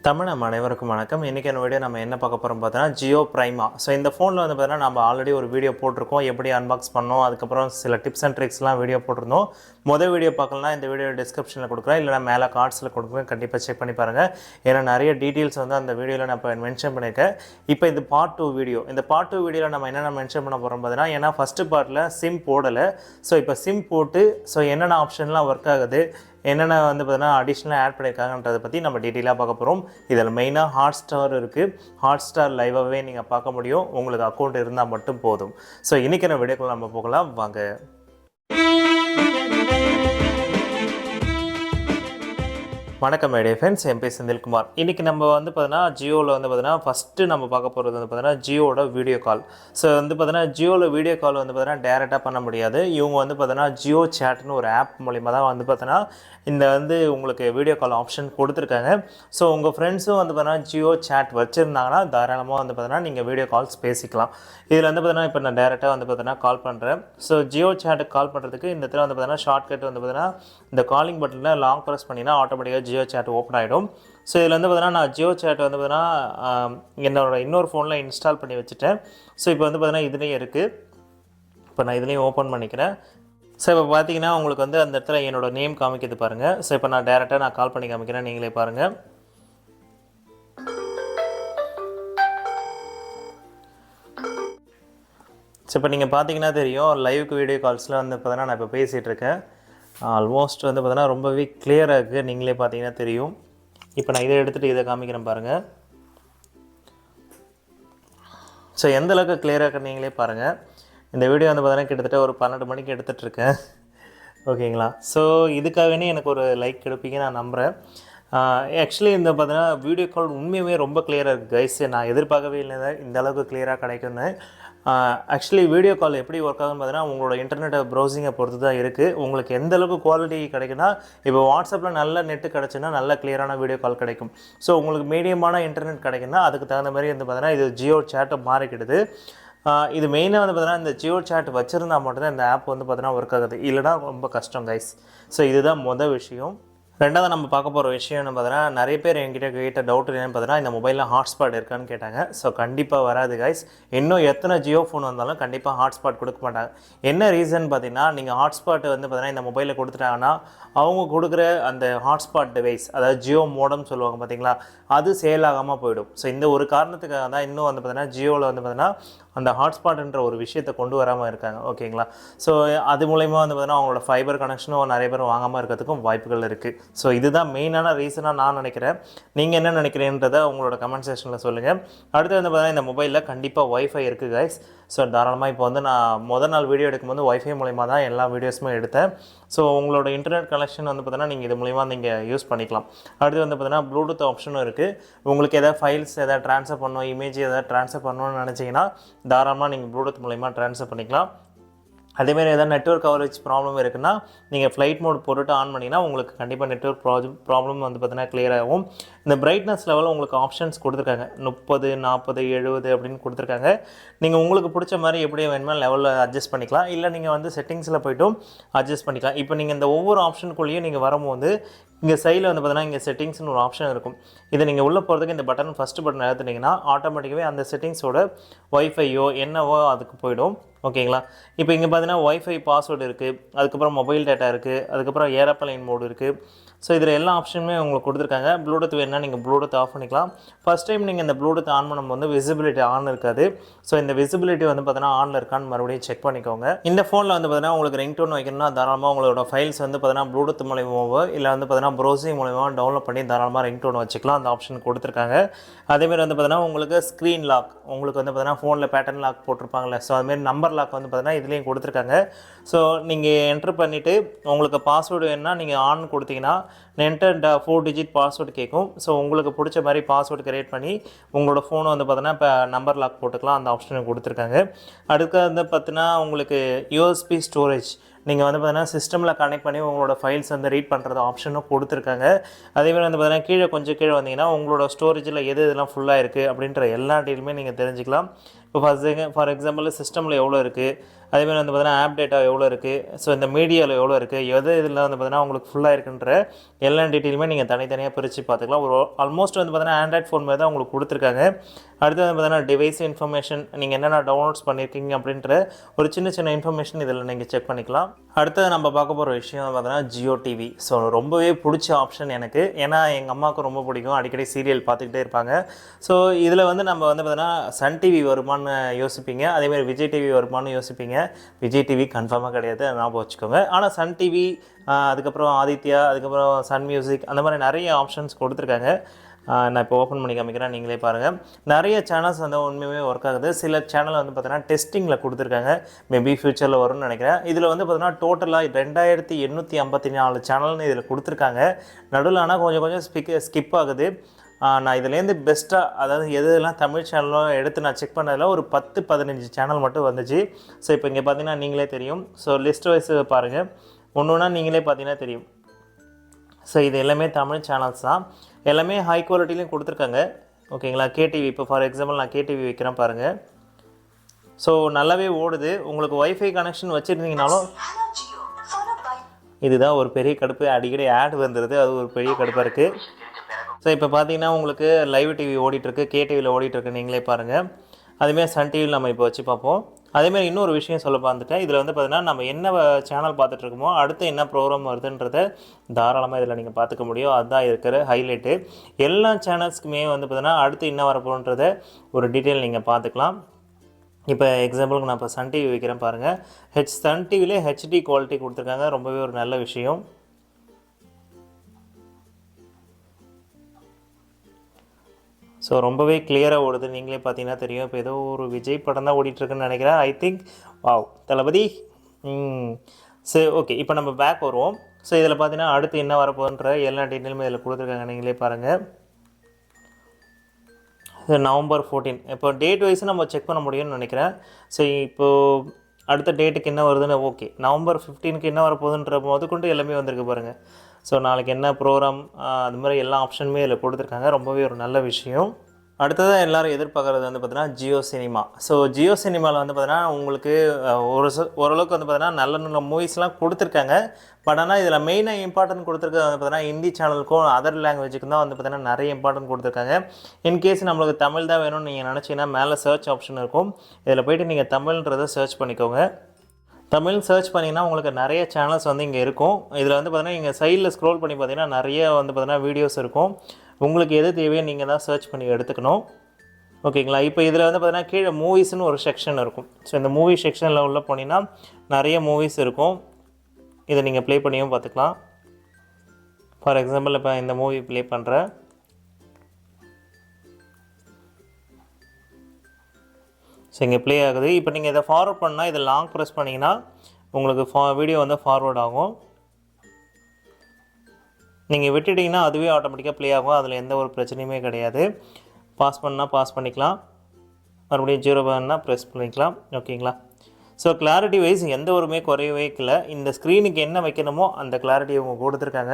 தமிழ் நம்ம அனைவருக்கும் வணக்கம். இன்றைக்கி என்ன வீடியோ நம்ம என்ன பார்க்க போகிறோம் பார்த்தீங்கன்னா ஜியோ பிரைமா. ஸோ இந்த ஃபோனில் வந்து பார்த்தீங்கன்னா நம்ம ஆல்ரெடி ஒரு வீடியோ போட்டிருக்கோம், எப்படி அன்பாக்ஸ் பண்ணோம், அதுக்கப்புறம் சில டிப்ஸ் அண்ட் ட்ரிக்ஸ்லாம் வீடியோ போட்டிருந்தோம். மொதல் வீடியோ பார்க்கலனா இந்த வீடியோ டிஸ்கிரிப்ஷனில் கொடுக்குறேன், இல்லைனா மேலே கார்ட்ஸில் கொடுக்குறேன், கண்டிப்பாக செக் பண்ணி பாருங்கள். ஏன்னா நிறைய டீட்டெயில்ஸ் வந்து அந்த வீடியோவில் நான் இப்போ மென்ஷன் பண்ணியிருக்கேன். இப்போ இது பார்ட் 2 வீடியோ. இந்த பார்ட் 2 வீடியோவில் நம்ம என்னென்ன மென்ஷன் பண்ண போகிறோம் பார்த்தீங்கன்னா, ஏன்னா ஃபஸ்ட்டு பார்ட்டில் சிம் போடலை. ஸோ இப்போ சிம் போட்டு என்னென்ன ஆப்ஷன்லாம் ஒர்க் ஆகுது, என்னென்ன வந்து பார்த்தீங்கன்னா அடிஷ்னலாக ஆட் பண்ணியிருக்காங்கன்றதை பற்றி நம்ம டீட்டெயிலாக பார்க்க போகிறோம். இதில் மெயினாக ஹாட்ஸ்டார் இருக்குது. ஹாட்ஸ்டார் லைவாகவே நீங்கள் பார்க்க முடியும், உங்களுக்கு அக்கௌண்ட் இருந்தால் மட்டும் போதும். ஸோ இன்றைக்கான வீடியோக்குள்ள நம்ம போகலாம் வாங்க. வணக்கம் ஐடியா ஃப்ரெண்ட்ஸ், என் பேர் செந்தில்குமார். இன்றைக்கி நம்ம வந்து பார்த்தீங்கன்னா ஜியோவில் வந்து பார்த்தீங்கன்னா ஃபஸ்ட்டு நம்ம பார்க்க போகிறது வந்து பார்த்தீங்கன்னா ஜியோட வீடியோ கால். ஸோ வந்து பார்த்தீங்கன்னா ஜியோவில் வீடியோ கால் வந்து பார்த்தீங்கன்னா டேரெக்டாக பண்ண முடியாது. இவங்க வந்து பார்த்தீங்கன்னா ஜியோ சேட்னு ஒரு ஆப் மூலிமா தான் வந்து பார்த்தீங்கன்னா இந்த வந்து உங்களுக்கு வீடியோ கால் ஆப்ஷன் கொடுத்துருக்காங்க. ஸோ உங்கள் ஃப்ரெண்ட்ஸும் வந்து பார்த்தீங்கன்னா ஜியோ சேட் வச்சுருந்தாங்கன்னா தாராளமாக வந்து பார்த்தீங்கன்னா நீங்கள் வீடியோ கால்ஸ் பேசிக்கலாம். இதில் வந்து பார்த்தீங்கன்னா இப்போ நான் டேரெக்டாக வந்து பார்த்தீங்கன்னா கால் பண்ணுறேன். ஸோ ஜியோ சேட்டுக்கு கால் பண்ணுறதுக்கு இந்த இடத்துல வந்து பார்த்தீங்கன்னா ஷார்ட்கட் வந்து பார்த்தீங்கன்னா இந்த காலிங் பட்டனில் லாங் ப்ரெஸ் பண்ணிங்கன்னா ஆட்டோமேட்டிக்காக ஜியோ சேட் ஓப்பன் ஆகிடும். ஸோ இதில் வந்து பார்த்தீங்கன்னா நான் ஜியோ சேட் வந்து பார்த்தீங்கன்னா என்னோடய இன்னொரு ஃபோனில் இன்ஸ்டால் பண்ணி வச்சுட்டேன். ஸோ இப்போ வந்து பார்த்தீங்கன்னா இதுலேயும் இருக்குது. இப்போ நான் இதுலேயும் ஓப்பன் பண்ணிக்கிறேன். ஸோ இப்போ பார்த்தீங்கன்னா உங்களுக்கு வந்து அந்த இடத்துல என்னோடய நேம் காமிக்கிது பாருங்கள். ஸோ இப்போ நான் டேரெக்டாக நான் கால் பண்ணி காமிக்கிறேன், நீங்களே பாருங்கள். ஸோ இப்போ நீங்கள் பார்த்தீங்கன்னா தெரியும், லைவுக்கு வீடியோ கால்ஸில் வந்து பார்த்தீங்கன்னா நான் இப்போ பேசிகிட்டு இருக்கேன். ஆல்மோஸ்ட் வந்து பார்த்தீங்கன்னா ரொம்பவே கிளியராக இருக்குது, நீங்களே பார்த்தீங்கன்னா தெரியும். இப்போ நான் இதை எடுத்துகிட்டு இதை காமிக்கிறேன் பாருங்கள். ஸோ எந்தளவுக்கு கிளியராக இருக்குது நீங்களே பாருங்கள். இந்த வீடியோ வந்து பார்த்தீங்கன்னா கிட்டத்தட்ட ஒரு 12 மணிக்கு எடுத்துகிட்ருக்கேன், ஓகேங்களா. ஸோ இதுக்காகவே எனக்கு ஒரு லைக் எடுப்பீங்க நான் நம்புகிறேன். ஆக்சுவலி இந்த பார்த்தீங்கன்னா வீடியோ கால் உண்மையாகவே ரொம்ப கிளியராக இருக்குது கைஸ். நான் எதிர்பார்க்கவே இல்லை இந்த அளவுக்கு கிளியராக கிடைக்குன்னு. ஆக்சுவலி வீடியோ கால் எப்படி ஒர்க் ஆகுதுன்னு பார்த்தீங்கன்னா உங்களோட இன்டர்நெட்டை ப்ரௌசிங்கை பொறுத்து தான் இருக்குது. உங்களுக்கு எந்த அளவுக்கு குவாலிட்டி கிடைக்குன்னா, இப்போ வாட்ஸ்அப்பில் நல்ல நெட்டு கிடச்சுன்னா நல்ல கிளியரான வீடியோ கால் கிடைக்கும். ஸோ உங்களுக்கு மீடியமான இன்டர்நெட் கிடைக்குன்னா அதுக்கு தகுந்த மாதிரி வந்து பார்த்தீங்கன்னா இது ஜியோ சேட்டை மாறிக்கிடுது. இது மெயினாக வந்து பார்த்தீங்கன்னா இந்த ஜியோ சேட் வச்சுருந்தா மட்டும்தான் இந்த ஆப் வந்து பார்த்தீங்கன்னா ஒர்க் ஆகுது, இல்லைனா ரொம்ப கஷ்டம் கைஸ். ஸோ இதுதான் மொதல் விஷயம். ரெண்டாவது நம்ம பார்க்க போகிற விஷயம்னு பார்த்தீங்கன்னா நிறைய பேர் என்கிட்ட கேட்ட டவுட் என்னென்னு பார்த்தீங்கன்னா இந்த மொபைலில் ஹாட்ஸ்பாட் இருக்கான்னு கேட்டாங்க. ஸோ கண்டிப்பாக வராது கைஸ். இன்னும் எத்தனை ஜியோ ஃபோன் வந்தாலும் கண்டிப்பாக ஹாட்ஸ்பாட் கொடுக்க மாட்டாங்க. என்ன ரீசன் பார்த்தீங்கன்னா, நீங்கள் ஹாட்ஸ்பாட் வந்து பார்த்தீங்கன்னா இந்த மொபைலில் கொடுத்துட்டாங்கன்னா அவங்க கொடுக்குற அந்த ஹாட்ஸ்பாட் டிவைஸ், அதாவது ஜியோ மோடம் சொல்லுவாங்க பார்த்தீங்களா, அது சேல் ஆகாமல் போயிடும். ஸோ இந்த ஒரு காரணத்துக்காக தான் இன்னும் வந்து பார்த்தீங்கன்னா ஜியோவில் வந்து பார்த்தீங்கன்னா அந்த ஹாட்ஸ்பாட்ன்ற ஒரு விஷயத்தை கொண்டு வராமல் இருக்காங்க, ஓகேங்களா. ஸோ அது மூலயமா வந்து பார்த்தீங்கன்னா அவங்களோட ஃபைபர் கனெக்ஷனும் நிறைய பேர் வாங்காமல் இருக்கிறதுக்கும் வாய்ப்புகள் இருக்குது. ஸோ இதுதான் மெயினான ரீசனாக நான் நினைக்கிறேன். நீங்கள் என்ன நினைக்கிறேன்றதை உங்களோட கமெண்ட் செக்ஷனில் சொல்லுங்கள். அடுத்து வந்து பார்த்தீங்கன்னா இந்த மொபைலில் கண்டிப்பாக ஒய்ஃபை இருக்குது கைஸ். ஸோ தாராளமாக இப்போ வந்து நான் முதல் நாள் வீடியோ எடுக்கும்போது ஒய்ஃபை மூலிமா தான் எல்லா வீடியோஸுமே எடுத்தேன். ஸோ உங்களோட இன்டர்நெட் கனெக்ஷன் வந்து பார்த்தீங்கன்னா நீங்கள் இது மூலிமா நீங்கள் யூஸ் பண்ணிக்கலாம். அடுத்து வந்து பார்த்தீங்கன்னா ப்ளூடூத் ஆப்ஷனும் இருக்குது. உங்களுக்கு எதாவது ஃபைல்ஸ் எதாவது ட்ரான்ஸ்ஃபர் பண்ணணும், இமேஜ் எதாவது ட்ரான்ஸ்ஃபர் பண்ணணும்னு நினச்சிங்கன்னா தாராளமாக நீங்கள் ப்ளூடூத் மூலிமா ட்ரான்ஸ்ஃபர் பண்ணிக்கலாம். அதேமாதிரி எதாவது நெட்வொர்க் கவரேஜ் ப்ராப்ளம் இருக்குன்னா நீங்கள் ஃப்ளைட் மோட் போட்டுட்டு ஆன் பண்ணிங்கன்னா உங்களுக்கு கண்டிப்பாக நெட்வொர்க் ப்ராப்ளம் வந்து பார்த்தீங்கன்னா கிளியர் ஆகும். இந்த பிரைட்னஸ் லெவலில் உங்களுக்கு ஆப்ஷன்ஸ் கொடுத்துருக்காங்க, 30, 40, 70 அப்படின்னு கொடுத்துருக்காங்க. நீங்கள் உங்களுக்கு பிடிச்ச மாதிரி எப்படி வேணுமோ லெவலில் அட்ஜஸ்ட் பண்ணிக்கலாம், இல்லை நீங்கள் வந்து செட்டிங்ஸில் போய்ட்டும் அட்ஜஸ்ட் பண்ணிக்கலாம். இப்போ நீங்கள் இந்த ஒவ்வொரு ஆப்ஷனுக்குள்ளேயும் நீங்கள் வரும்போது இங்கே சைடில் வந்து பார்த்தீங்கன்னா இங்கே செட்டிங்ஸ்னு ஒரு ஆப்ஷன் இருக்கும். இதை நீங்கள் உள்ளே போகிறதுக்கு இந்த பட்டன் ஃபஸ்ட்டு பட்டன் எடுத்துட்டிங்கன்னா ஆட்டோமேட்டிக்காகவே அந்த செட்டிங்ஸோட ஒய்ஃபையோ என்னவோ அதுக்கு போய்டும், ஓகேங்களா. இப்போ இங்கே பார்த்தீங்கன்னா ஒய்ஃபை பாஸ்வேர்டு இருக்குது, அதுக்கப்புறம் மொபைல் டேட்டா இருக்குது, அதுக்கப்புறம் ஏரோப்ளேன் மோடு இருக்குது. ஸோ இதில் எல்லா ஆப்ஷனுமே உங்களுக்கு கொடுத்துருக்காங்க. ப்ளூடூத் வேணுன்னா நீங்கள் ப்ளூடூத் ஆஃப் பண்ணிக்கலாம். ஃபஸ்ட் டைம் நீங்கள் இந்த ப்ளூடூத் ஆன் பண்ணும்போது விசிபிலிட்டி ஆன் இருக்காது. ஸோ இந்த விசிபிலிட்டி வந்து பார்த்தீங்கன்னா ஆனில் இருக்கான்னு மறுபடியும் செக் பண்ணிக்கோங்க. இந்த ஃபோனில் வந்து பார்த்தீங்கன்னா உங்களுக்கு ரிங்டோன் வைக்கணும்னா தாராளமாக உங்களோட ஃபைல்ஸ் வந்து பார்த்தீங்கன்னா ப்ளூடூத் மூலியமாவோ இல்லை வந்து பார்த்தீங்கன்னா ப்ரௌசிங் மூலியமாக டவுன்லோட் பண்ணி தாராளமாக ரிங்டோன் வச்சுக்கலாம். அந்த ஆப்ஷன் கொடுத்துருக்காங்க. அதேமாதிரி வந்து பார்த்தீங்கன்னா உங்களுக்கு ஸ்க்ரீன் லாக், உங்களுக்கு வந்து பார்த்தீங்கன்னா ஃபோனில் பேட்டர்ன் லாக் போட்டிருப்பாங்களே, ஸோ அதுமாரி நம்பர் லாக் வந்து பார்த்தீங்கன்னா இதுலேயும் கொடுத்துருக்காங்க. ஸோ நீங்கள் என்ட்ரு பண்ணிவிட்டு உங்களுக்கு பாஸ்வேர்டு வேணுன்னா நீங்கள் ஆன் கொடுத்தீங்கன்னா என்டர் 4 டிஜிட் பாஸ்வேர்டு கேட்கும். ஸோ உங்களுக்கு பிடிச்ச மாதிரி பாஸ்வேர்டு கிரியேட் பண்ணி உங்களோட ஃபோனை வந்து பார்த்தீங்கன்னா இப்போ நம்பர் லாக் போட்டுக்கலாம். அந்த ஆப்ஷன் கொடுத்துருக்காங்க. அடுத்து வந்து பார்த்தீங்கன்னா உங்களுக்கு யூஎஸ்பி ஸ்டோரேஜ், நீங்கள் வந்து பார்த்தீங்கன்னா சிஸ்டமில் கனெக்ட் பண்ணி உங்களோட ஃபைல்ஸ் வந்து ரீட் பண்ணுறது ஆப்ஷனும் கொடுத்துருக்காங்க. அதேமாதிரி வந்து பார்த்தீங்கன்னா கொஞ்சம் கீழே வந்தீங்கன்னா உங்களோட ஸ்டோரேஜில் எது இதெல்லாம் ஃபுல்லாக இருக்குது அப்படின்ற எல்லா டீலுமே நீங்கள் தெரிஞ்சுக்கலாம். இப்போ ஃபார் எக்ஸாம்பிள் சிஸ்டமில் எவ்வளோ இருக்குது, அதேமாதிரி வந்து பார்த்தீங்கன்னா ஆப் டேட்டா எவ்வளோ இருக்குது, ஸோ இந்த மீடியாவில் எவ்வளோ இருக்குது, இதில் வந்து பார்த்தீங்கன்னா உங்களுக்கு ஃபுல்லாக இருக்குன்ற எல்லா டீட்டெயிலுமே நீங்கள் தனித்தனியாக பிரித்து பார்த்துக்கலாம். ஒரு ஆல்மோஸ்ட் வந்து பார்த்தீங்கன்னா ஆண்ட்ராய்ட் ஃபோன் மாதிரி தான் உங்களுக்கு கொடுத்துருக்காங்க. அடுத்து வந்து பார்த்தீங்கன்னா டிவைஸ் இன்ஃபர்மேஷன், நீங்கள் என்னென்ன டவுன்லோட்ஸ் பண்ணியிருக்கீங்க அப்படின்ற ஒரு சின்ன சின்ன இன்ஃபர்மேஷன் இதில் நீங்கள் செக் பண்ணிக்கலாம். அடுத்தது நம்ம பார்க்க போகிற விஷயம் பார்த்தீங்கன்னா ஜியோ டிவி. ஸோ ரொம்பவே பிடிச்ச ஆப்ஷன் எனக்கு, ஏன்னா எங்கள் அம்மாவுக்கு ரொம்ப பிடிக்கும், அடிக்கடி சீரியல் பார்த்துக்கிட்டே இருப்பாங்க. ஸோ இதில் வந்து நம்ம வந்து பார்த்தீங்கன்னா சன் டிவி வருமானு யோசிப்பீங்க, அதேமாதிரி விஜய் டிவி வருமானு யோசிப்பீங்க. விஜய் டிவி கன்ஃபார்மாக கிடையாது, அதை ஞாபகம் வச்சுக்கோங்க. ஆனால் சன் டிவி, அதுக்கப்புறம் ஆதித்யா, அதுக்கப்புறம் சன் மியூசிக், அந்த மாதிரி நிறைய ஆப்ஷன்ஸ் கொடுத்துருக்காங்க. நான் இப்போ ஓப்பன் பண்ணி காமிக்கிறேன், நீங்களே பாருங்கள். நிறைய சேனல்ஸ் வந்து உண்மையுமே ஒர்க் ஆகுது. சில சேனல் வந்து பார்த்தீங்கன்னா டெஸ்டிங்கில் கொடுத்துருக்காங்க, மேபி ஃப்யூச்சரில் வரும்னு நினைக்கிறேன். இதில் வந்து பார்த்தீங்கன்னா டோட்டலாக 2854 சேனல்னு இதில் கொடுத்துருக்காங்க. நடுவில் ஆனால் கொஞ்சம் ஸ்கிப் ஆகுது. நான் இதுலேருந்து பெஸ்ட்டாக, அதாவது எதெல்லாம் தமிழ் சேனலும் எடுத்து நான் செக் பண்ணதில் ஒரு 10-15 சேனல் மட்டும் வந்துச்சு. ஸோ இப்போ இங்கே பார்த்தீங்கன்னா நீங்களே தெரியும். ஸோ லிஸ்ட் வைஸ் பாருங்கள், ஒன்று நீங்களே பார்த்தீங்கன்னா தெரியும். ஸோ இது எல்லாமே தமிழ் சேனல்ஸ் தான், எல்லாமே ஹை குவாலிட்டிலையும் கொடுத்துருக்காங்க. ஓகேங்களா. கேடிவி, இப்போ ஃபார் எக்ஸாம்பிள் நான் கேடிவி வைக்கிறேன் பாருங்கள். ஸோ நல்லாவே ஓடுது. உங்களுக்கு ஒய்ஃபை கனெக்ஷன் வச்சுருந்தீங்கனாலும் இதுதான் ஒரு பெரிய கடுப்பு, அடிக்கடி ஆட் வந்துடுது, அது ஒரு பெரிய கடுப்பாக இருக்குது. ஸோ இப்போ பார்த்தீங்கன்னா உங்களுக்கு லைவ் டிவி ஓடிட்டுருக்கு, கேடிவியில் ஓடிட்டுருக்கு, நீங்களே பாருங்கள். அதுமாரி சன் டிவியில் நம்ம இப்போ வச்சு பார்ப்போம். அதேமாதிரி இன்னொரு விஷயம் சொல்ல பார்த்துட்டேன், இதில் வந்து பார்த்தீங்கன்னா நம்ம என்ன சேனல் பார்த்துட்ருக்கோமோ அடுத்து என்ன ப்ரோக்ராம் வருதுன்றதை தாராளமாக இதில் நீங்கள் பார்த்துக்க முடியும். அதுதான் இருக்கிற ஹைலைட்டு. எல்லா சேனல்ஸ்க்குமே வந்து பார்த்தீங்கன்னா அடுத்து என்ன வரப்போன்றதை ஒரு டீட்டெயில் நீங்கள் பார்த்துக்கலாம். இப்போ எக்ஸாம்பிளுக்கு நான் இப்போ சன் டிவி வைக்கிறேன் பாருங்கள். சன் டிவிலே ஹெச்டி குவாலிட்டி கொடுத்துருக்காங்க, ரொம்பவே ஒரு நல்ல விஷயம். ஸோ ரொம்பவே கிளியராக ஓடுது, நீங்களே பார்த்தீங்கன்னா தெரியும். இப்போ ஏதோ ஒரு விஜய் படம் தான் ஓடிட்டுருக்குன்னு நினைக்கிறேன், ஐ திங்க். வாவ், தளபதி. சரி, ஓகே. இப்போ நம்ம பேக் வருவோம். ஸோ இதில் பார்த்தீங்கன்னா அடுத்து என்ன வரப்போன்ற எல்லா டீட்டெயிலுமே இதில் கொடுத்துருக்காங்க, நீங்களே பாருங்கள். நவம்பர் 14, இப்போ டேட் வைஸ் நம்ம செக் பண்ண முடியும்னு நினைக்கிறேன். ஸோ இப்போது அடுத்த டேட்டுக்கு என்ன வருதுன்னு, ஓகே, நவம்பர் 15க்கு என்ன வரப்போகுதுன்ற போது கொண்டு எல்லாமே வந்திருக்கு பாருங்கள். ஸோ நாளைக்கு என்ன ப்ரோக்ராம், அது மாதிரி எல்லா ஆப்ஷனுமே இதில் கொடுத்துருக்காங்க, ரொம்பவே ஒரு நல்ல விஷயம். அடுத்ததாக எல்லோரும் எதிர்பார்க்குறது வந்து பார்த்தீங்கன்னா ஜியோ சினிமா. ஸோ ஜியோ சினிமாவில் வந்து பார்த்தீங்கன்னா உங்களுக்கு ஓரளவுக்கு வந்து பார்த்தீங்கன்னா நல்ல நல்ல மூவிஸ்லாம் கொடுத்துருக்காங்க. பட் ஆனால் இதில் மெயினாக இம்பார்ட்டன்ட் கொடுத்துருக்கிறது வந்து பார்த்தீங்கன்னா ஹிந்தி சேனலுக்கும் அதர் லாங்குவேஜுக்கும் தான் வந்து பார்த்தீங்கன்னா நிறைய இம்பார்ட்டன்ட் கொடுத்துருக்காங்க. இன்கேஸ் நம்மளுக்கு தமிழ் தான் வேணும்னு நீங்கள் நினச்சிங்கன்னா மேலே சர்ச் ஆப்ஷன் இருக்கும், இதில் போய்ட்டு நீங்கள் தமிழ்ன்றதை சர்ச் பண்ணிக்கோங்க. தமிழ் சர்ச் பண்ணிங்கன்னா உங்களுக்கு நிறைய சேனல்ஸ் வந்து இங்கே இருக்கும். இதில் வந்து பார்த்தீங்கன்னா இங்கே சைடில் ஸ்க்ரோல் பண்ணி பார்த்தீங்கன்னா நிறைய வந்து பார்த்தீங்கன்னா வீடியோஸ் இருக்கும். உங்களுக்கு எது தேவையோ நீங்கள் தான் சர்ச் பண்ணி எடுத்துக்கணும். ஓகேங்களா. இப்போ இதில் வந்து பார்த்தீங்கன்னா கீழே மூவிஸ்னு ஒரு செக்ஷன் இருக்கும். ஸோ இந்த மூவி செக்ஷனில் உள்ள போனீங்கன்னா நிறைய மூவிஸ் இருக்கும், இதை நீங்கள் ப்ளே பண்ணியும் பார்த்துக்கலாம். ஃபார் எக்ஸாம்பிள் இப்போ இந்த மூவி ப்ளே பண்ணுறேன். ஸோ இங்கே ப்ளே ஆகுது. இப்போ நீங்கள் இதை ஃபார்வர்ட் பண்ணால் இதை லாங் ப்ரெஸ் பண்ணிங்கன்னா உங்களுக்கு வீடியோ வந்து ஃபார்வர்ட் ஆகும். நீங்கள் விட்டுட்டிங்கன்னா அதுவே ஆட்டோமேட்டிக்காக ப்ளே ஆகும், அதில் எந்த ஒரு பிரச்சனையுமே கிடையாது. பாஸ் பண்ணால் பாஸ் பண்ணிக்கலாம், மறுபடியும் 0 பண்ணால் ப்ரெஸ் பண்ணிக்கலாம். ஓகேங்களா. ஸோ கிளாரிட்டி வைஸ் எந்த ஒருமே குறையவே இல்லை. இந்த ஸ்க்ரீனுக்கு என்ன வைக்கணுமோ அந்த கிளாரிட்டி அவங்க கொடுத்துருக்காங்க.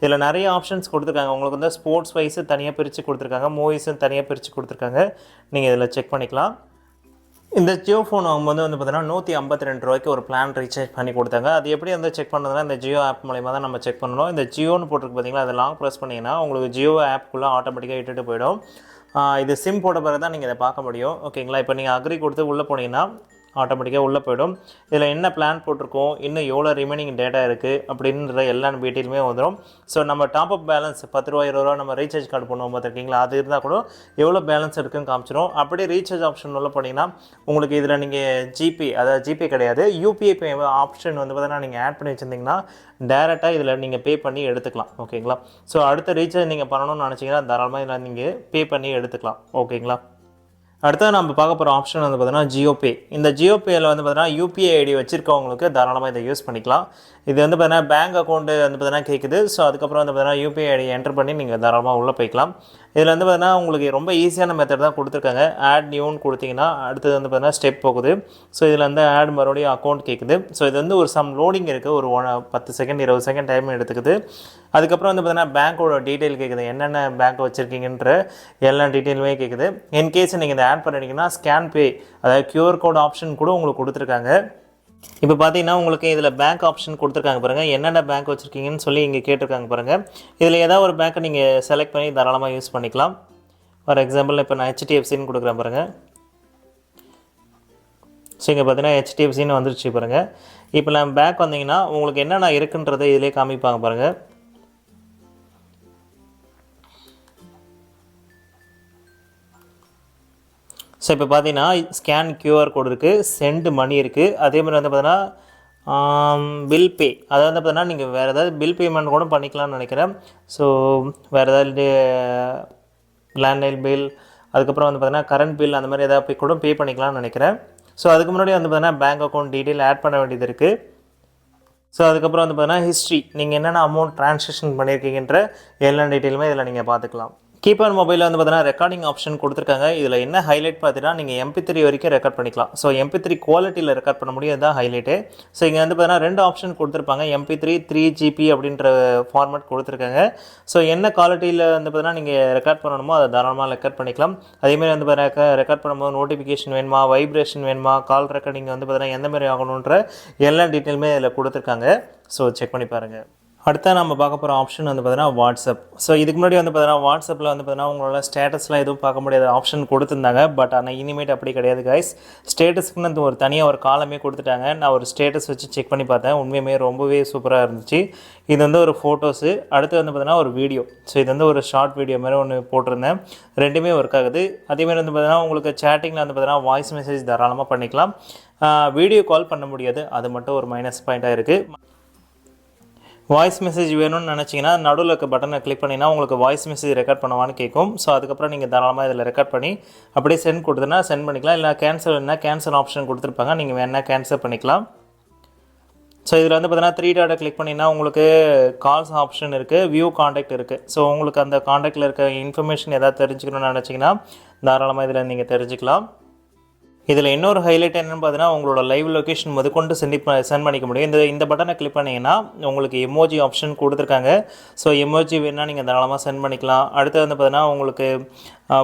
இதில் நிறைய ஆப்ஷன்ஸ் கொடுத்துருக்காங்க. உங்களுக்கு வந்து ஸ்போர்ட்ஸ் வைஸு தனியாக பிரித்து கொடுத்துருக்காங்க, மூவிஸும் தனியாக பிரித்து கொடுத்துருக்காங்க, நீங்கள் இதில் செக் பண்ணிக்கலாம். இந்த ஜியோஃபோன் வாங்கும்போது வந்து பார்த்தீங்கன்னா 152 ரூபாய்க்கு ஒரு பிளான் ரீசார்ஜ் பண்ணி கொடுத்தாங்க. அது எப்படி வந்து செக் பண்ணுறதுனா இந்த ஜியோ ஆப் மூலமா தான் நம்ம செக் பண்ணணும். இந்த ஜியோன்னு போட்டிருக்கு பார்த்தீங்களா, அதை லாங் ப்ரெஸ் பண்ணிங்கன்னா உங்களுக்கு ஜியோ ஆப்புக்குள்ளே ஆட்டோமேட்டிக்காக இட்டுட்டு போயிடும். இது சிம் போட்ட பிறகு தான் நீங்கள் இதை பார்க்க முடியும். ஓகேங்களா. இப்போ நீங்கள் அக்ரி கொடுத்து உள்ளே போனீங்கன்னா ஆட்டோமேட்டிக்காக உள்ளே போய்டும். இதில் என்ன பிளான் போட்டிருக்கோம், இன்னும் எவ்வளோ ரிமைனிங் டேட்டா இருக்குது அப்படின்ற எல்லா டீட்டெயிலுமே வந்துடும். ஸோ நம்ம டாப்அப் பேலன்ஸ் 10 ரூபா 20 ரூபா நம்ம ரீசார்ஜ் கார்டு பண்ணுவோம் பார்த்துருக்கீங்களா, அது இருந்தால் கூட எவ்வளோ பேலன்ஸ் இருக்குன்னு காமிச்சிடும். அப்படியே ரீசார்ஜ் ஆப்ஷன் உள்ள போனீங்கன்னா உங்களுக்கு இதில் நீங்கள் ஜிபே, அதாவது ஜிபே கிடையாது, யூபிஐ பே ஆப்ஷன் வந்து பார்த்தீங்கன்னா நீங்கள் ஆட் பண்ணி வச்சுருந்தீங்கன்னா டேரெக்டாக இதில் நீங்கள் பே பண்ணி எடுத்துக்கலாம். ஓகேங்களா. ஸோ அடுத்த ரீசார்ஜ் நீங்கள் பண்ணணும்னு நினச்சிங்கன்னா தாராளமாக இதில் நீங்கள் பே பண்ணி எடுத்துக்கலாம். ஓகேங்களா. அடுத்தது நம்ம பார்க்க போகிற ஆப்ஷன் வந்து பார்த்தீங்கன்னா ஜியோபே. இந்த ஜியோபேயில் வந்து பார்த்தீங்கன்னா யூபிஐ ஐடி வச்சுருக்கவங்களுக்கு தாராளமாக இதை யூஸ் பண்ணிக்கலாம். இது வந்து பார்த்தீங்கன்னா பேங்க் அக்கௌண்ட்டு வந்து பார்த்தீங்கன்னா கேட்குது. ஸோ அதுக்கப்புறம் வந்து பார்த்தீங்கன்னா யூபிஐ ஐடி என்டர் பண்ணி நீங்கள் தாராளமாக உள்ளே போய்க்கலாம். இதில் வந்து பார்த்தீங்கன்னா உங்களுக்கு ரொம்ப ஈஸியான மெத்தட் தான் கொடுத்துருக்காங்க. ஆட் நியூன்னு கொடுத்தீங்கன்னா அடுத்தது வந்து பார்த்தீங்கன்னா ஸ்டெப் போகுது. ஸோ இதில் வந்து ஆட் மறுபடியும் அக்கௌண்ட் கேட்குது. ஸோ இது வந்து ஒரு சம் லோடிங் இருக்குது. ஒரு 10 செகண்ட் 20 செகண்ட் டைம் எடுத்துக்குது. அதுக்கப்புறம் வந்து பார்த்தீங்கன்னா பேங்க்கோட டீட்டெயில் கேட்குது. என்னென்ன பேங்க் வச்சுருக்கீங்கன்ற எல்லா டீட்டெயிலுமே கேட்குது. இன்கேஸ் நீங்கள் இதை ஆட் பண்ணிட்டீங்கன்னா ஸ்கேன் பே, அதாவது QR கோட் ஆப்ஷன் கூட உங்களுக்கு கொடுத்துருக்காங்க. இப்போ பார்த்தீங்கன்னா உங்களுக்கு இதில் பேங்க் ஆப்ஷன் கொடுத்துருக்காங்க பாருங்கள். என்னென்ன பேங்க் வச்சுருக்கீங்கன்னு சொல்லி இங்கே கேட்டிருக்காங்க பாருங்கள். இதில் ஏதாவது ஒரு பேங்க்கை நீங்கள் செலக்ட் பண்ணி தாராளமாக யூஸ் பண்ணிக்கலாம். ஃபார் எக்ஸாம்பிள் இப்போ நான் HDFCன்னு கொடுக்குறேன் பாருங்கள். ஸோ இங்கே பார்த்தீங்கன்னா HDFCன்னு வந்துருச்சு பாருங்கள். இப்போ நான் பேங்க் வந்தீங்கன்னா உங்களுக்கு என்னென்ன இருக்குன்றதை இதிலே காமிப்பாங்க பாருங்கள். ஸோ இப்போ பார்த்தீங்கன்னா ஸ்கேன் QR கோடு இருக்குது, சென்ட் மணி இருக்குது, அதே மாதிரி வந்து பார்த்தீங்கன்னா பில் பே, அதாவது வந்து பார்த்தீங்கன்னா நீங்கள் வேறு ஏதாவது பில் பேமெண்ட் கூட பண்ணிக்கலாம்னு நினைக்கிறேன். ஸோ வேறு ஏதாவது லேண்ட்லைன் பில், அதுக்கப்புறம் வந்து பார்த்தீங்கன்னா கரண்ட் பில், அந்த மாதிரி ஏதாவது கூட பே பண்ணிக்கலாம்னு நினைக்கிறேன். ஸோ அதுக்கு முன்னாடி வந்து பார்த்தீங்கன்னா பேங்க் அக்கௌண்ட் டீட்டெயில் ஆட் பண்ண வேண்டியது இருக்குது. ஸோ அதுக்கப்புறம் வந்து பார்த்தீங்கன்னா ஹிஸ்ட்ரி, நீங்கள் என்னென்ன அமௌண்ட் ட்ரான்சாக்ஷன் பண்ணியிருக்கீங்கன்ற எல்லா டீட்டெயிலுமே இதில் நீங்கள் பார்த்துக்கலாம். கீபேட் மொபைலில் வந்து பார்த்தீங்கன்னா ரெக்கார்டிங் ஆப்ஷன் கொடுத்துருக்காங்க. இதில் என்ன ஹைலைட் பார்த்தீங்கன்னா நீங்கள் MP3 வரைக்கும் ரெக்கார்ட் பண்ணிக்கலாம். ஸோ MP3 குவாலிட்டியில் ரெக்கார்ட் பண்ண முடியும், இதுதான் ஹைலைட்டு. ஸோ இங்கே வந்து பார்த்தீங்கன்னா 2 ஆப்ஷன் கொடுத்துருப்பாங்க. MP3 3GB அப்படின்ற ஃபார்மேட் கொடுத்துருக்காங்க. ஸோ என்ன குவாலிட்டியில் வந்து பார்த்தீங்கன்னா நீங்கள் ரெக்கார்ட் பண்ணணுமோ அதை தாராளமாக ரெக்கார்ட் பண்ணிக்கலாம். அதேமாதிரி வந்து பார்த்தீங்கன்னா ரெக்கார்ட் பண்ணும்போது நோட்டிஃபிகேஷன் வேணுமா, வைப்ரேஷன் வேணுமா, கால் ரெக்கார்டிங் வந்து பார்த்தீங்கன்னா எந்த மாதிரி ஆகணுன்ற எல்லா டீட்டெயிலுமே இதில் கொடுத்துருக்காங்க. ஸோ செக் பண்ணி பாருங்கள். அடுத்த நம்ம பார்க்க போகிற ஆப்ஷன் வந்து பார்த்தீங்கன்னா வாட்ஸ்அப். ஸோ இதுக்கு முன்னாடி வந்து பார்த்தீங்கன்னா வாட்ஸ்அப்பில் வந்து பார்த்தீங்கன்னா உங்களோட ஸ்டேட்டஸ்லாம் எதுவும் பார்க்க முடியாத ஆப்ஷன் கொடுத்துருந்தாங்க. பட் ஆனால் இனிமேட் அப்படி கிடையாது கைஸ். ஸ்டேட்டஸ்க்குன்னு ஒரு தனியாக ஒரு காலமே கொடுத்துட்டாங்க. நான் ஒரு ஸ்டேட்டஸ் வச்சு செக் பண்ணி பார்த்தேன். உண்மையுமே ரொம்பவே சூப்பராக இருந்துச்சு. இது வந்து ஒரு ஃபோட்டோஸு, அடுத்து வந்து பார்த்தீங்கன்னா ஒரு வீடியோ. ஸோ இது வந்து ஒரு ஷார்ட் வீடியோ மாதிரி ஒன்று போட்டிருந்தேன். ரெண்டுமே ஒர்க் ஆகுது. அதேமாதிரி வந்து பார்த்தீங்கன்னா உங்களுக்கு சேட்டிங்கில் வந்து பார்த்தீங்கன்னா வாய்ஸ் மெசேஜ் தாராளமாக பண்ணிக்கலாம். வீடியோ கால் பண்ண முடியாது, அது மட்டும் ஒரு மைனஸ் பாயிண்ட்டாக இருக்குது. வாய்ஸ் மெசேஜ் வேணும்னு நினச்சிங்கன்னா நடுவில் இருக்க பட்டனை கிளிக் பண்ணிங்கன்னா உங்களுக்கு வாய்ஸ் மெசேஜ் ரெக்கார்ட் பண்ணுவான்னு கேட்கும். ஸோ அதுக்கப்புறம் நீங்கள் தாராளமாக இதில் ரெக்கார்ட் பண்ணி அப்படியே சென்ட் கொடுத்தனா சென்ட் பண்ணிக்கலாம். இல்லை கேன்சல் ஆப்ஷன் கொடுத்துருப்பாங்க, நீங்கள் வேணால் கேன்சல் பண்ணிக்கலாம். ஸோ இதில் வந்து பார்த்தீங்கன்னா 3 டாட்டை கிளிக் பண்ணிங்கன்னா உங்களுக்கு கால்ஸ் ஆப்ஷன் இருக்குது, வியூ காண்டாக்ட் இருக்குது. ஸோ உங்களுக்கு அந்த காண்டாக்டில் இருக்க இன்ஃபர்மேஷன் எதாவது தெரிஞ்சுக்கணும்னு நினச்சிங்கன்னா தாராளமாக இதில் நீங்கள் தெரிஞ்சுக்கலாம். இதில் இன்னொரு ஹைலைட் என்னென்னு பார்த்தீங்கன்னா உங்களோட லைவ் லொக்கேஷன் முதற்கொண்டு சென்ட் பண்ணிக்க முடியும். இந்த பட்டனை கிளிக் பண்ணிங்கன்னா உங்களுக்கு எமோஜி ஆப்ஷன் கொடுத்துருக்காங்க. ஸோ எமோஜி வேணால் நீங்கள் தாராளமாக சென்ட் பண்ணிக்கலாம். அடுத்து வந்து பார்த்தீங்கன்னா உங்களுக்கு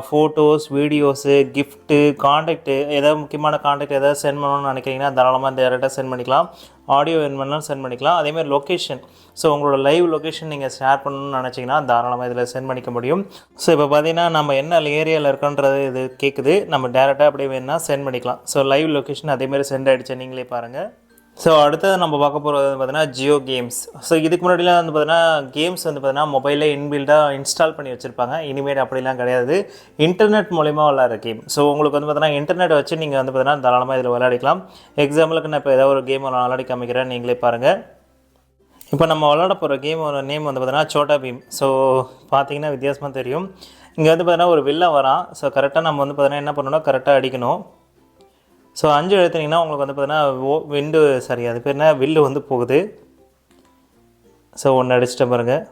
ஃபோட்டோஸ், வீடியோஸு, கிஃப்ட்டு, காண்டாக்ட்டு, ஏதாவது முக்கியமான காண்டாக்ட் ஏதாவது சென்ட் பண்ணணும்னு நினைக்கிறீங்கன்னா தாராளமாக டேரெக்டாக சென்ட் பண்ணிக்கலாம். ஆடியோ வேணும்னாலும் சென்ட் பண்ணிக்கலாம். அதேமாதிரி லொக்கேஷன், ஸோ உங்களோட லைவ் லொக்கேஷன் நீங்கள் ஷேர் பண்ணணும்னு நினச்சிங்கன்னா தாராளமாக இதில் சென்ட் பண்ணிக்க முடியும். ஸோ இப்போ பார்த்தீங்கன்னா நம்ம என்ன ஏரியாவில் இருக்கோன்றது இது கேட்குது, நம்ம டேரெக்டாக அப்படியே வேணும்னா சென்ட் பண்ணிக்கலாம். ஸோ லைவ் லொக்கேஷன் அதேமாதிரி சென்ட் ஆகிடுச்சு, நீங்களே பாருங்கள். ஸோ அடுத்தது நம்ம பார்க்க போகிறது பார்த்தீங்கன்னா ஜியோ கேம்ஸ். ஸோ இதுக்கு முன்னாடிலாம் வந்து பார்த்தீங்கன்னா கேம்ஸ் வந்து பார்த்தீங்கன்னா மொபைலில் இன்பில்டாக இன்ஸ்டால் பண்ணி வச்சுருப்பாங்க. இனிமேல் அப்படிலாம் கிடையாது, இன்டர்நெட் மூலிமா விளையாடுற கேம். ஸோ உங்களுக்கு வந்து பார்த்தீங்கன்னா இன்டர்நெட் வச்சு நீங்கள் வந்து பார்த்தீங்கன்னா தாராளமாக இதில் விளையாடிக்கலாம். எக்ஸாம்பிளுக்கு நான் இப்போ ஏதாவது ஒரு கேம் விளையாடி காமிக்கிறேன், நீங்களே பாருங்கள். இப்போ நம்ம விளையாட போகிற கேமோட நேம் வந்து பார்த்தீங்கன்னா சோட்டா பீம். ஸோ பார்த்தீங்கன்னா வித்தியாசமாக தெரியும். இங்கே வந்து பார்த்தீங்கன்னா ஒரு வில்ல வரான். ஸோ கரெக்டாக நம்ம வந்து பார்த்தீங்கன்னா என்ன பண்ணணும்னா கரெக்டாக அடிக்கணும். ஸோ 5 எழுத்துனீங்கன்னா உங்களுக்கு வந்து பார்த்தீங்கன்னா அது பேர் என்ன, வில்லு வந்து போகுது. ஸோ 1 அடிச்சிட்டேன் பாருங்கள்.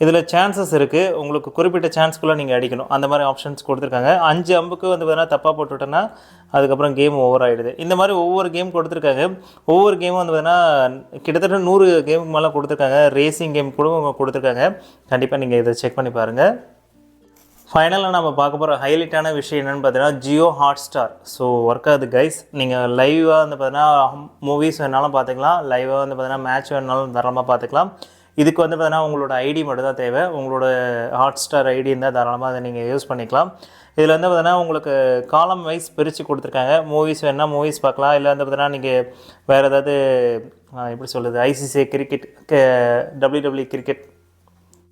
இதில் சான்சஸ் இருக்குது, உங்களுக்கு குறிப்பிட்ட சான்ஸ்குள்ளே நீங்கள் அடிக்கணும், அந்த மாதிரி ஆப்ஷன்ஸ் கொடுத்துருக்காங்க. 5 அம்புக்கு வந்து பார்த்தீங்கன்னா தப்பாக போட்டுவிட்டோன்னா அதுக்கப்புறம் கேம் ஓவர் ஆகிடுது. இந்த மாதிரி ஒவ்வொரு கேம் கொடுத்துருக்காங்க. ஒவ்வொரு கேமும் வந்து பார்த்தீங்கன்னா கிட்டத்தட்ட 100 கேமுக்கு மேலே கொடுத்துருக்காங்க. ரேசிங் கேம் கூட கொடுத்துருக்காங்க. கண்டிப்பாக நீங்கள் இதை செக் பண்ணி பாருங்கள். ஃபைனலாக நம்ம பார்க்க போகிற ஹைலைட்டான விஷயம் என்னென்னு பார்த்தீங்கன்னா ஜியோ ஹாட்ஸ்டார். ஸோ ஒர்க் ஆகுது கைஸ். நீங்கள் லைவாக வந்து பார்த்தீங்கன்னா மூவிஸ் வேணாலும் பார்த்துக்கலாம், லைவாக வந்து பார்த்தீங்கன்னா மேட்ச் வேணாலும் தாராளமாக பார்த்துக்கலாம். இதுக்கு வந்து பார்த்தீங்கன்னா உங்களோட ஐடி மட்டும் தான் தேவை. உங்களோட ஹாட்ஸ்டார் ஐடி இருந்தால் தாராளமாக அதை நீங்கள் யூஸ் பண்ணிக்கலாம். இதில் வந்து பார்த்தீங்கன்னா உங்களுக்கு காலம் வைஸ் பிரித்து கொடுத்துருக்காங்க. மூவிஸ் வேணால் மூவிஸ் பார்க்கலாம், இல்லை வந்து பார்த்தீங்கன்னா நீங்கள் வேறு ஏதாவது எப்படி சொல்கிறது, ICC கிரிக்கெட், WWE கிரிக்கெட்,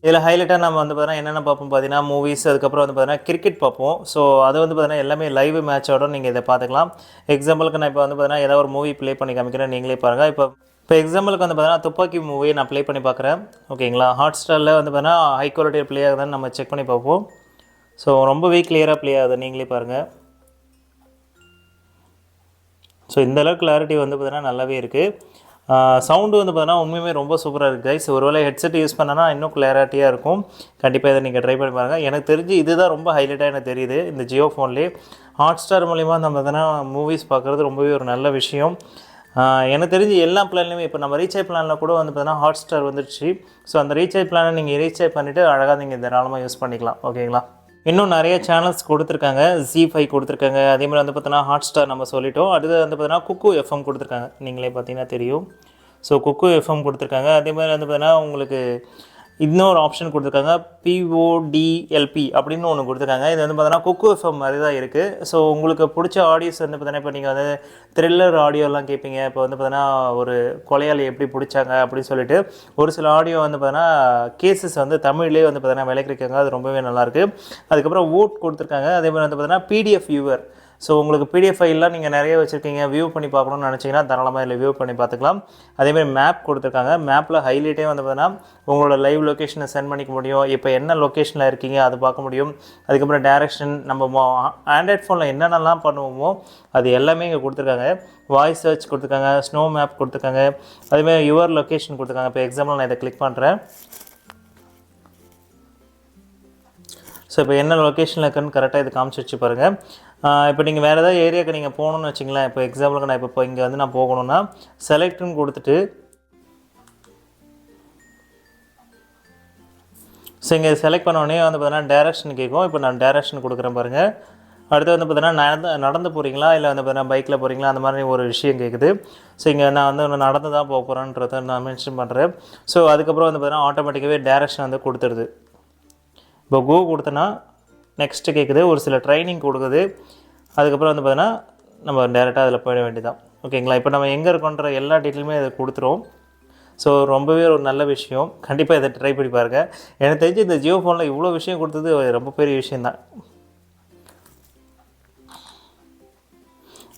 இதில் ஹைலைட்டாக நம்ம வந்து பார்த்தீங்கன்னா என்னென்ன பார்ப்போம் பார்த்தீங்கன்னா மூவிஸ், அதுக்கப்புறம் வந்து பார்த்தீங்கன்னா கிரிக்கெட் பார்ப்போம். ஸோ அது வந்து பார்த்தீங்கன்னா எல்லாமே லைவ் மேட்சோட நீங்கள் இதை பார்த்துக்கலாம். எக்ஸாம்பிளுக்கு நான் இப்போ வந்து பார்த்தீங்கன்னா ஏதாவது ஒரு மூவி ப்ளே பண்ணி காமிக்கிறேன், நீங்களே பாருங்கள். இப்போ எக்ஸாம்பிளுக்கு வந்து பார்த்தீங்கன்னா துப்பாக்கி மூவியை நான் ப்ளே பண்ணி பார்க்குறேன், ஓகேங்களா. ஹாட்ஸ்டாரில் வந்து பார்த்தீங்கன்னா ஹை குவாலிட்டியில் ப்ளே ஆகுதுன்னு நம்ம செக் பண்ணி பார்ப்போம். ஸோ ரொம்பவே கிளியராக ப்ளே ஆகுது, நீங்களே பாருங்கள். ஸோ இந்தளவுக்கு கிளாரிட்டி வந்து பார்த்தீங்கன்னா நல்லாவே இருக்குது. சவுண்டு வந்து பார்த்தீங்கன்னா உண்மையுமே ரொம்ப சூப்பராக இருக்குது கைஸ். ஒருவேளை ஹெட்செட் யூஸ் பண்ணனா இன்னும் கிளியரிட்டியாக இருக்கும். கண்டிப்பாக இதை நீங்கள் ட்ரை பண்ணி பாருங்கள். எனக்கு தெரிஞ்சு இதுதான் ரொம்ப ஹைலைட்டாக எனக்கு தெரியுது இந்த ஜியோ ஃபோன்லேயே. ஹாட்ஸ்டார் மூலிமா நம்ம பார்த்தீங்கன்னா மூவிஸ் பார்க்குறது ரொம்பவே ஒரு நல்ல விஷயம். எனக்கு தெரிஞ்சு எல்லா பிளான்லையுமே இப்போ நம்ம ரீசார்ஜ் பிளானில் கூட வந்து பார்த்தீங்கன்னா ஹாட்ஸ்டார் வந்துடுச்சு. ஸோ அந்த ரீசார்ஜ் பிளானை நீங்கள் ரீசார்ஜ் பண்ணிவிட்டு அழகாக நீங்கள் தாராளமாக யூஸ் பண்ணிக்கலாம். ஓகேங்களா? இன்னும் நிறைய சேனல்ஸ் கொடுத்துருக்காங்க. ஜி5 கொடுத்துருக்காங்க. அதேமாதிரி வந்து பார்த்தீங்கன்னா ஹாட்ஸ்டார் நம்ம சொல்லிட்டோம். அடுத்து வந்து பார்த்தீங்கன்னா குக்கு எஃப்எம் கொடுத்துருக்காங்க. நீங்களே பார்த்தீங்கன்னா தெரியும். ஸோ குக்கு எஃப்எம் கொடுத்துருக்காங்க. அதேமாதிரி வந்து பார்த்தீங்கன்னா உங்களுக்கு இன்னொரு ஆப்ஷன் கொடுத்துருக்காங்க, பிஓடிஎல்பி அப்படின்னு ஒன்று கொடுத்துருக்காங்க. இது வந்து பார்த்தீங்கன்னா குக்கு எஃப்எம் மாதிரி தான் இருக்குது. ஸோ உங்களுக்கு பிடிச்ச ஆடியோஸ் வந்து பார்த்தீங்கன்னா இப்போ நீங்கள் வந்து த்ரில்லர் ஆடியோலாம் கேட்பீங்க. இப்போ வந்து பார்த்தீங்கன்னா ஒரு கொலையாளி எப்படி பிடிச்சாங்க அப்படின்னு சொல்லிட்டு ஒரு சில ஆடியோ வந்து பார்த்தீங்கன்னா கேசஸ் வந்து தமிழ்லேயே வந்து பார்த்தீங்கன்னா விளக்கிருக்காங்க. அது ரொம்பவே நல்லாயிருக்கு. அதுக்கப்புறம் ஓட் கொடுத்துருக்காங்க. அதே மாதிரி வந்து பார்த்தீங்கன்னா பிடிஎஃப் வியூவர். ஸோ உங்களுக்கு பிடிஎஃப் ஃபைல்லாம் நீங்கள் நிறைய வச்சுருக்கீங்க, வியூ பண்ணி பார்க்கணும்னு நினச்சிங்கன்னா தாராளமாக இதில் வியூ பண்ணி பார்த்துக்கலாம். அதேமாதிரி மேப் கொடுத்துருக்காங்க. மேப்பில் ஹைலைட்டே வந்து பார்த்தீங்கன்னா உங்களோட லைவ் லொக்கேஷனை சென்ட் பண்ணிக்க முடியும். இப்போ என்ன லொக்கேஷனில் இருக்கீங்க அது பார்க்க முடியும். அதுக்கப்புறம் டேரெக்ஷன் நம்ம ஆண்ட்ராய்ட் ஃபோனில் என்னென்னலாம் பண்ணுவோமோ அது எல்லாமே இங்கே கொடுத்துருக்காங்க. வாய்ஸ் சர்ச் கொடுத்துருக்காங்க, ஸ்னோ மேப் கொடுத்துருக்காங்க, அதேமாதிரி யுவர் லொக்கேஷன் கொடுத்துருக்காங்க. இப்போ எக்ஸாம்பிள் நான் இதை கிளிக் பண்ணுறேன். ஸோ இப்போ என்ன லொக்கேஷனில் இருக்குன்னு கரெக்டாக இது காமிச்சு வச்சு பாருங்கள். இப்போ நீங்கள் வேறு ஏதாவது ஏரியாவுக்கு நீங்கள் போகணுன்னு வச்சிங்களேன். இப்போ எக்ஸாம்பிளுக்கு நான் இப்போ இங்கே வந்து நான் போகணுன்னா செலக்ட்னு கொடுத்துட்டு ஸோ இங்கே செலக்ட் பண்ணோடனே வந்து பார்த்தீங்கன்னா டேரெக்ஷன் கேட்கும். இப்போ நான் டேரெக்ஷன் கொடுக்குறேன் பாருங்கள். அடுத்து வந்து பார்த்தீங்கன்னா நடந்து போகிறீங்களா இல்லை வந்து பார்த்தீங்கன்னா பைக்கில் போகிறீங்களா அந்த மாதிரி ஒரு விஷயம் கேட்குது. ஸோ இங்கே நான் வந்து நடந்து தான் போக போகிறேன்றதை நான் மென்ஷன் பண்ணுறேன். ஸோ அதுக்கப்புறம் வந்து பார்த்தீங்கன்னா ஆட்டோமேட்டிக்காகவே டேரெக்ஷன் வந்து கொடுத்துருது. இப்போ கோ கொடுத்தனா நெக்ஸ்ட்டு கேட்குது, ஒரு சில ட்ரைனிங் கொடுக்குது. அதுக்கப்புறம் வந்து பார்த்தீங்கன்னா நம்ம டேரெக்டாக அதில் போயிட வேண்டியதான். ஓகேங்களா? இப்போ நம்ம எங்கே இருக்கோன்ற எல்லா டீட்டெயிலுமே இதை கொடுத்துரும். ஸோ ரொம்பவே ஒரு நல்ல விஷயம். கண்டிப்பாக இதை ட்ரை பண்ணி பாருங்கள். எனக்கு தெரிஞ்சு இந்த ஜியோ ஃபோனில் இவ்வளோ விஷயம் கொடுத்தது ரொம்ப பெரிய விஷயந்தான்.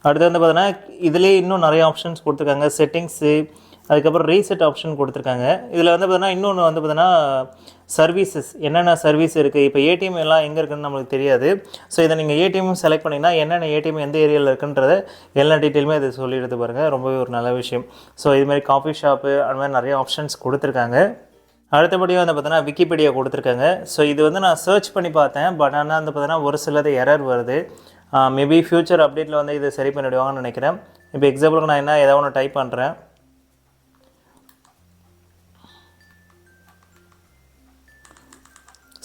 அடுத்து வந்து பார்த்தீங்கன்னா இதிலே இன்னும் நிறைய ஆப்ஷன்ஸ் கொடுத்துருக்காங்க. செட்டிங்ஸு, அதுக்கப்புறம் ரீசெட் ஆப்ஷன் கொடுத்துருக்காங்க. இதில் வந்து பார்த்தீங்கன்னா இன்னொன்று வந்து பார்த்தீங்கன்னா சர்வீசஸ், என்னென்ன சர்வீஸ் இருக்குது. இப்போ ஏடிஎம் எல்லாம் எங்கே இருக்குதுன்னு நம்மளுக்கு தெரியாது. ஸோ இதை நீங்கள் ஏடிஎம் செலக்ட் பண்ணிங்கன்னா என்னென்ன ஏடிஎம் எந்த ஏரியாவில் இருக்குன்றத எல்லா டீட்டெயிலுமே இது சொல்லி எடுத்து பாருங்கள். ரொம்பவே ஒரு நல்ல விஷயம். ஸோ இதுமாதிரி காஃபி ஷாப்பு அந்த மாதிரி நிறைய ஆப்ஷன்ஸ் கொடுத்துருக்காங்க. அடுத்தபடியாக வந்து பார்த்தீங்கன்னா விக்கிபீடியா கொடுத்துருக்காங்க. ஸோ இது வந்து நான் சர்ச் பண்ணி பார்த்தேன். பட் ஆனால் வந்து பார்த்தீங்கன்னா ஒரு சிலது எரர் வருது. மேபி ஃப்யூச்சர் அப்டேட்டில் வந்து இதை சரி பண்ணிவிடுவாங்கன்னு நினைக்கிறேன். இப்போ எக்ஸாம்பிளுக்கு நான் ஏதாவது ஒன்று டைப் பண்ணுறேன்.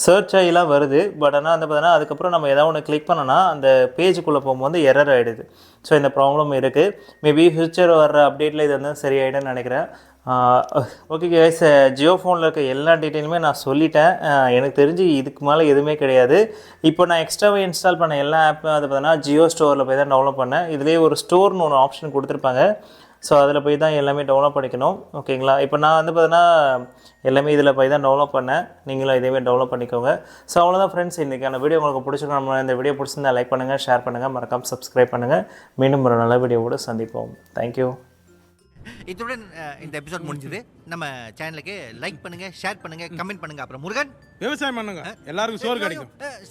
சர்ச் ஆகிலாம் வருது. பட் ஆனால் வந்து பார்த்தீங்கன்னா அதுக்கப்புறம் நம்ம எதாவது ஒன்று கிளிக் பண்ணோன்னா அந்த பேஜுக்குள்ளே போகும்போது எரர் ஆகிடுது. ஸோ இந்த ப்ராப்ளம் இருக்குது. மேபி ஃப்யூச்சர் வர்ற அப்டேட்டில் இது வந்து சரியாயிடும்னு நினைக்கிறேன். ஓகே கைஸ், ஜியோ ஃபோனில் இருக்க எல்லா டீட்டெயிலுமே நான் சொல்லிட்டேன். எனக்கு தெரிஞ்சு இதுக்கு மேலே எதுவுமே கிடையாது. இப்போ நான் எக்ஸ்ட்ராவாக இன்ஸ்டால் பண்ண எல்லா ஆப்பும் அது பார்த்தீங்கன்னா ஜியோ ஸ்டோரில் போய் தான் டவுன்லோட் பண்ணேன். இதுலேயே ஒரு ஸ்டோர்னு ஒரு ஆப்ஷன் கொடுத்துருப்பாங்க. ஸோ அதில் போய் தான் எல்லாமே டவுன்லோட் பண்ணிக்கணும். ஓகேங்களா? இப்போ நான் வந்து பார்த்தீங்கன்னா எல்லாமே இதில் போய் தான் டவுன்லோட் பண்ணேன். நீங்களும் இதேமாதிரி டவுன்லோட் பண்ணிக்கோங்க. ஸோ அவ்வளோதான் ஃப்ரெண்ட்ஸ், இன்றைக்கான வீடியோ உங்களுக்கு பிடிச்சிருக்கோம். நம்ம இந்த வீடியோ பிடிச்சிருந்தா லைக் பண்ணுங்கள், ஷேர் பண்ணுங்கள், மறக்காமல் சப்ஸ்கிரைப் பண்ணுங்கள். மீண்டும் ஒரு நல்ல வீடியோவோடு சந்திப்போம். தேங்க்யூ. இத்துடன் இந்த எபிசோட் முடிஞ்சது. நம்ம சேனலுக்கு லைக் பண்ணுங்க, ஷேர் பண்ணுங்க, கமெண்ட் பண்ணுங்க. அப்புறம் முருகன் விவசாயம் பண்ணுங்க, எல்லாருக்கும் சோறு கிடைக்கும்.